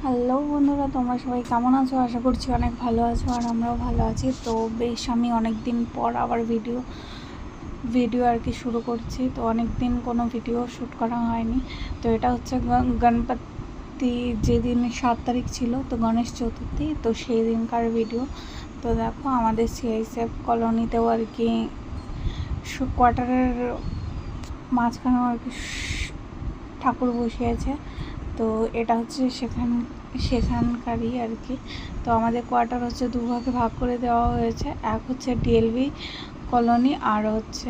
Hello বন্ধুরা, তোমরা সবাই কেমন আছো? আশা করছি অনেক ভালো আছো, আর আমরাও ভালো আছি। তো বেশ আমি অনেক দিন পর আবার ভিডিও আর কি শুরু করছি। তো অনেক দিন কোনো ভিডিও শ্যুট করা হয়নি। তো এটা হচ্ছে গণপতি যেদিন 7 তারিখ ছিল, তো গণেশ চতুর্থী, তো সেই দিনকার ভিডিও। তো দেখো আমাদের সিআইএসএফ কলোনিতেও আর কি কোয়ার্টারের মাঝখানেও আর কি ঠাকুর বসিয়েছে। তো এটা হচ্ছে সেখানকারই আর কি। তো আমাদের কোয়ার্টার হচ্ছে দুভাগে ভাগ করে দেওয়া হয়েছে। এক হচ্ছে ডিএলভি কলোনি আর হচ্ছে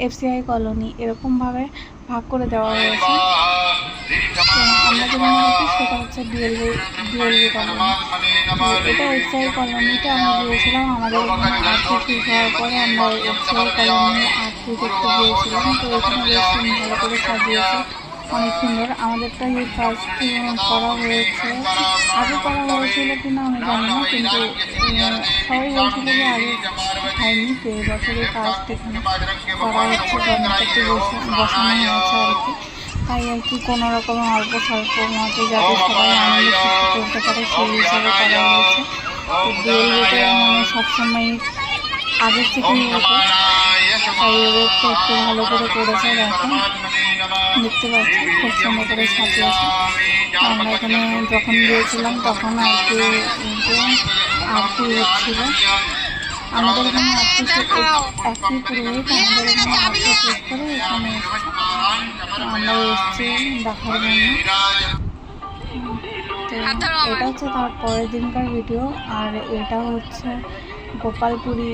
এফসিআই কলোনি, এরকমভাবে ভাগ করে দেওয়া হয়েছে। তো আমরা যেখানে থাকি সেটা হচ্ছে ডিএলভি কলোনি। তো এটা এফসিআই কলোনিতে আমরা গিয়েছিলাম, আমাদের এখানে আরতি শেষ হওয়ার পরে আমরা এফসিআই কলোনি আরতি দেখতে গিয়েছিলাম। তো এখানে বেশ ভালো করে সাজিয়েছে, অনেক সুন্দর। আমাদেরটা এই ফার্স্ট করা হয়েছে, আগে করা হয়েছিল কিনা আমি জানি না, কিন্তু সবাই বলছিল যে আগে হয়নি। তো এই বছরের ফার্স্ট এখানে করা হচ্ছে, গণপতি বসানো হয়েছে আর কি। তাই আর কি কোনো রকম অল্প স্বল্প মতো যাতে সবাই আনন্দ সৃষ্টি করতে পারে সেই হিসাবে করা হয়েছে। তো ডিএলভিতে মানে সবসময় আগের থেকেই হতো, তাই ওদেরটা একটু ভালো করে করেছে। দেখো দেখতে পাচ্ছি খুব সুন্দর করে সাজিয়েছে। আমরা এখানে যখন গিয়েছিলাম তখন আর কি আরতি হচ্ছিল। আমাদের এখানে আরতি একই পুরোহিত আমাদের এখানে আরতি শেষ করে এখানে এসছে, আমরা এসছি দেখার জন্য। তো এটা হচ্ছে তার পরের দিনকার ভিডিও। আর এটা হচ্ছে গোপালপুরি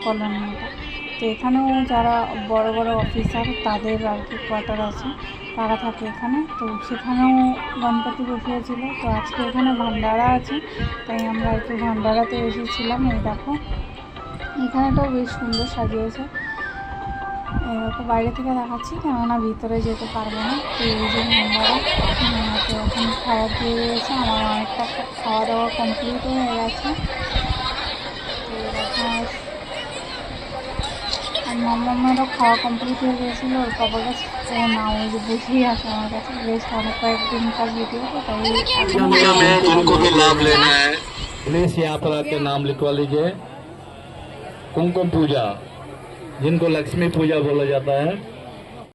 কলোনিটা। তো এখানেও যারা বড় বড় অফিসার তাদের আর কি কোয়ার্টার আছে, তারা থাকে এখানে। তো সেখানেও গণপতি বসিয়েছিল। তো আজকে এখানে ভান্ডারা আছে, তাই আমরা একটু ভান্ডারাতে এসেছিলাম। এই দেখো এখানেটাও বেশ সুন্দর সাজিয়েছে। তো বাইরে থেকে দেখাচ্ছি, কেননা ভিতরে যেতে পারবো না। তো এই যে ভান্ডারা, তো এখন খাওয়া দিয়ে রয়েছে, আমার অনেকটা খাওয়া দাওয়া কমপ্লিট হয়ে গেছে। তো এরকম আর মামারও খাওয়া কমপ্লিট হয়ে গিয়েছিলো, ওর পাপার কাছে ও না, ওই যে বসেই আছে আমার কাছে। বেশ অনেক কয়েকদিনকার ভিডিও, তো তাই जिनको भी लाभ लेना है प्लीज यहाँ पर आके नाम लिखवा लीजिए। कुमकुम पूजा, जिनको लक्ष्मी पूजा बोला जाता है,